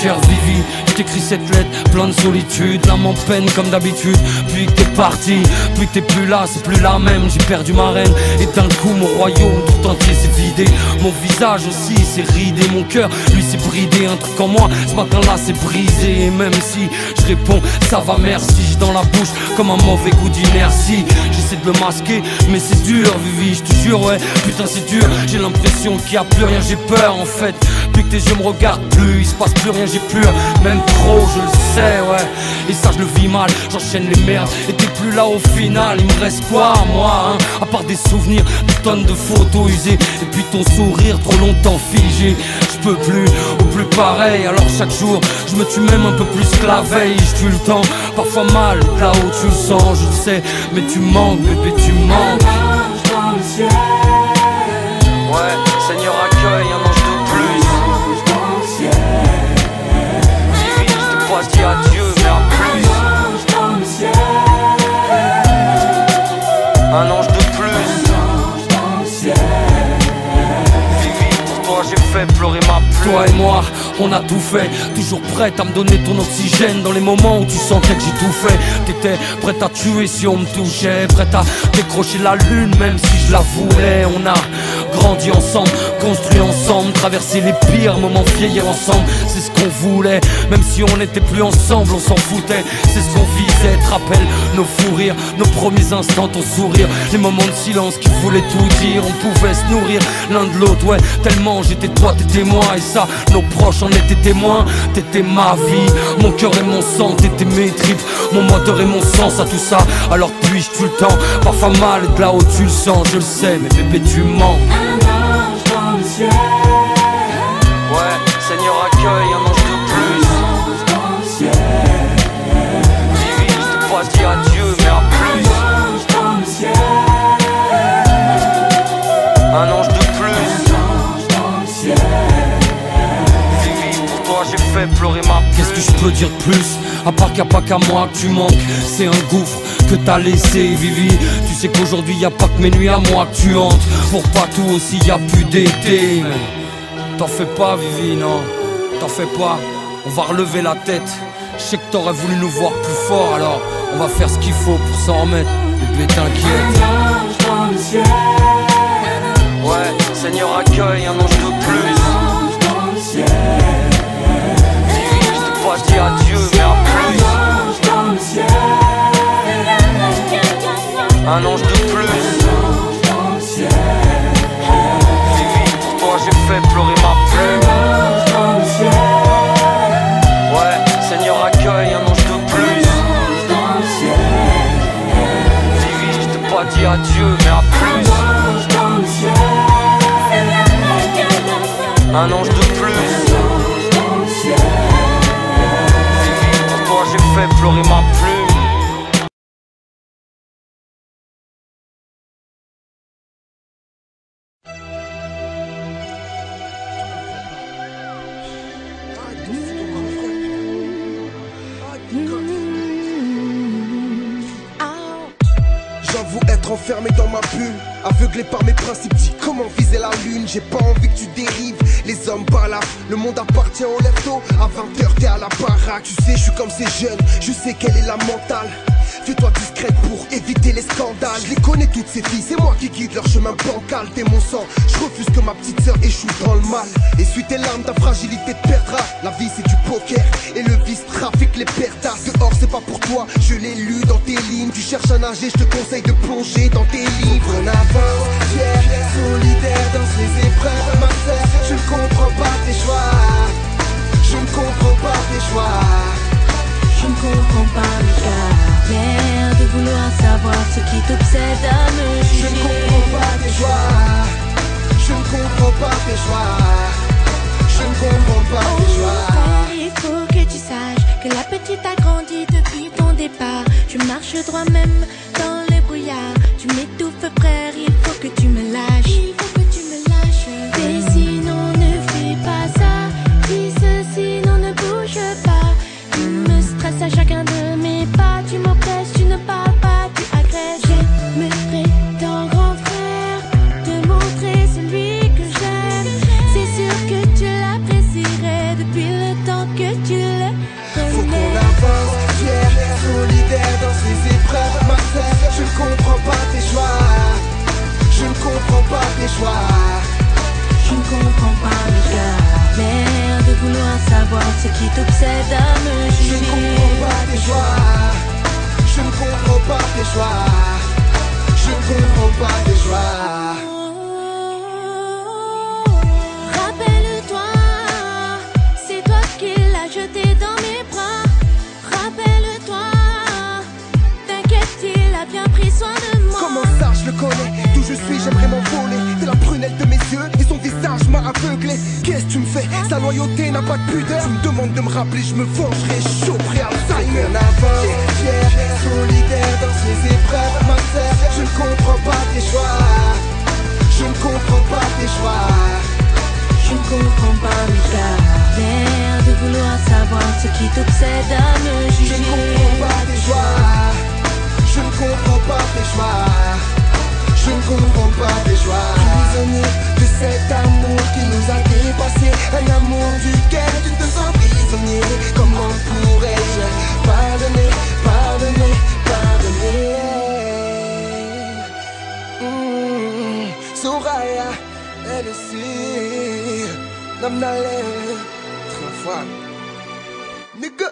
chère Vivi, je t'écris cette lettre, plein de solitude, l'âme en peine comme d'habitude. Puis que t'es parti, puis que t'es plus là, c'est plus la même. J'ai perdu ma reine et d'un coup mon royaume tout entier s'est vidé. Mon visage aussi s'est ridé, mon cœur lui s'est bridé. Un truc en moi ce matin là s'est brisé. Et même si je réponds ça va merci, j'ai dans la bouche comme un mauvais goût d'inertie. J'essaie de le masquer mais c'est dur Vivi, je te jure ouais, putain c'est dur. J'ai l'impression qu'il y a plus rien, j'ai peur en fait. Plus que tes yeux me regardent plus, il se passe plus rien, j'ai peur, même trop, je le sais, ouais. Et ça je le vis mal, j'enchaîne les merdes. Et t'es plus là au final, il me reste quoi moi, hein, à part des souvenirs, des tonnes de photos usées. Et puis ton sourire trop longtemps figé. Je peux plus, ou plus pareil. Alors chaque jour, je me tue même un peu plus que la veille. Je tue le temps, parfois mal, là où tu le sens, je le sais. Mais tu manques, bébé, tu manques. Dans le ciel. Ouais, Seigneur accueille un ange de plus. Dans le ciel. Vivi, je te crois dire adieu, mais à plus. Dans le ciel. Un ange de plus. Dans le ciel. Vivi, pour toi j'ai fait pleurer ma pluie. Toi et moi, on a tout fait. Toujours prête à me donner ton oxygène dans les moments où tu sentais que j'ai tout fait. T'étais prête à tuer si on me touchait, prête à décrocher la lune même si je la voulais. On a grandi ensemble, construit ensemble, traversé les pires moments, vieillir ensemble. C'est ce qu'on voulait, même si on n'était plus ensemble, on s'en foutait. C'est ce qu'on visait, te rappelles nos fous rires, nos premiers instants, ton sourire, les moments de silence qui voulaient tout dire. On pouvait se nourrir l'un de l'autre, ouais, tellement j'étais toi, t'étais moi. Et ça, nos proches en étaient témoins. T'étais ma vie, mon cœur et mon sang, t'étais mes tripes, mon moteur et mon sens à tout ça. Alors puis-je tout le temps, parfois mal et de là où tu le sens, je le sais, mais bébé tu mens. Un ange dans le ciel. Ouais, Seigneur accueille un ange de plus. Dans le ciel. Vivi, je te crois dire adieu, mais à plus. Ange dans le ciel. Un ange de plus. Dans le ciel. Vivi, pour toi j'ai fait pleurer ma pluie. Qu'est-ce que je peux dire de plus, à part qu'il n'y a pas qu'à moi que tu manques. C'est un gouffre que t'as laissé, Vivi. Tu sais qu'aujourd'hui y a pas que mes nuits à moi que tu hantes. Pour pas tout aussi y a plus d'été. Mais t'en fais pas, Vivi, non. T'en fais pas, on va relever la tête. Je sais que t'aurais voulu nous voir plus fort, alors on va faire ce qu'il faut pour s'en remettre. Bébé t'inquiète. Un ange dans le ciel. Ouais, Seigneur accueille un ange de plus. Dans le ciel. Vivi, je te crois dire adieu, mais à plus. Ange dans le ciel. Un ange de plus. Dans le ciel. Vivi, pour toi j'ai fait pleurer ma pluie. Ange dans le ciel. Ouais, Seigneur accueille un ange de plus. Dans le ciel. Vivi, je te pas dit adieu, mais à plus. Ange dans le ciel. Un ange de plus. Dans le ciel. Vivi, pour toi j'ai fait pleurer ma pluie. J'avoue être enfermé dans ma bulle, aveuglé par mes principes, dis comment viser la lune. J'ai pas envie que tu dérives, les hommes balavent, le monde appartient au lève-tôt. À 20h t'es à la baraque, tu sais je suis comme ces jeunes, je sais quelle est la mentale. Fais-toi discrète pour éviter les scandales. Je les connais toutes ces filles, c'est moi qui guide leur chemin bancal. T'es mon sang, je refuse que ma petite sœur échoue dans le mal. Essuie tes larmes, ta fragilité te perdra. La vie c'est du poker et le vice trafique les pertas. Dehors c'est pas pour toi, je l'ai lu dans tes lignes. Tu cherches à nager, je te conseille de plonger dans tes livres. On avance, fier, solidaire dans les épreuves. Ma sœur, je ne comprends pas tes choix. Je ne comprends pas tes choix. Je ne comprends pas mes caractères de vouloir savoir ce qui t'obsède à me Je juger. ne comprends pas tes choix. Je ne comprends pas tes choix. Je ne comprends pas tes choix. Frère, il faut que tu saches que la petite a grandi depuis ton départ. Tu marches droit même dans les brouillards. Tu m'étouffes frère, il faut que tu me lâches. Il faut que tu me lâches. Et sinon ne fais pas ça. Dis ceci, non ne bouge pas. Tu me stresses à chacun de mes pas. Tu m'oppresses, tu ne parles pas, tu agresses. Je me prétends grand frère, te montrer celui que j'aime. C'est sûr que tu l'apprécierais depuis le temps que pas tes choix. Rappelle-toi, c'est toi qui l'as jeté dans mes bras. Rappelle-toi, t'inquiète, il a bien pris soin de moi. Comment ça, je le connais, d'où je suis, j'aimerais m'envoler. T'es la prunelle de mes yeux et son visage m'a aveuglé. Qu'est-ce que tu me fais? Sa loyauté n'a pas de pudeur. Tu me demandes de me rappeler, je me vengerai, chaud, prêt à Alzheimer. En avant, fier, solidaire dans ses épreuves. Ma sœur, je ne comprends pas tes choix. Je ne comprends pas tes choix. Je ne comprends pas mes gars. L'air de vouloir savoir ce qui t'obsède à me Je juger. ne comprends pas tes choix. Je ne comprends pas tes choix. Je ne comprends pas tes choix. Prisonnier de cet amour qui nous a dépassé. Un amour duquel tu te sens prisonnier. Comment pourrais-je pardonner, pardonner, pardonner? Soraya, elle aussi. Namnale, 3 fois. Nigga.